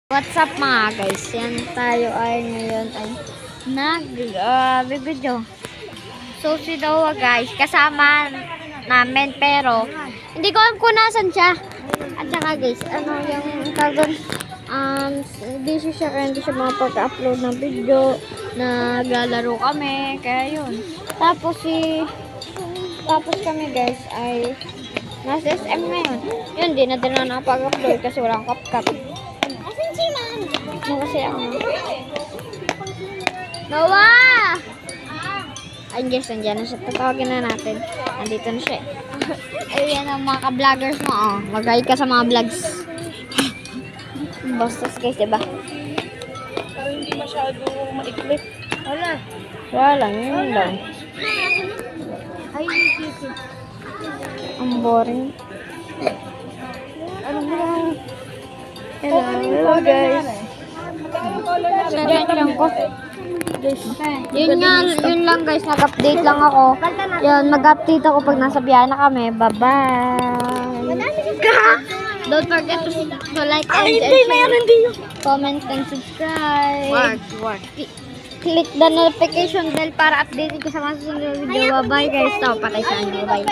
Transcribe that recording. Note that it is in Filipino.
What's up mga guys? Yan tayo ay ngayon ay nag-video. So si Noah guys, kasama namin pero hindi ko alam kung nasan siya. At saka guys, yung kagon busy siya kaya hindi siya makapag-upload ng video. Naglalaro kami, kaya yun. Tapos kami guys ay nasa SM ngayon. Yun, di na din na nakapag-upload kasi walang kap-kap. Kasi ako. Noah! Ay, guys, nandiyan na siya. Tatawagin na natin. Nandito na siya. Ayan ang mga ka-vloggers mo. Oh. Mag-guide ka sa mga vlogs. Bastos, guys, diba? Parang hindi masyado maiklit. Wala. Wala, yun lang. Ay, Ang boring. ano ba? Hello, guys. Shoutout lang ko. Yun lang guys, nag-update lang ako. Yan, mag-update ako pag nasa biyahe na kami. Bye-bye. Don't forget to like and share, comment and subscribe. Click the notification bell para update ko sa mga susunod na video. Bye-bye guys. Patay sa inyo. Bye.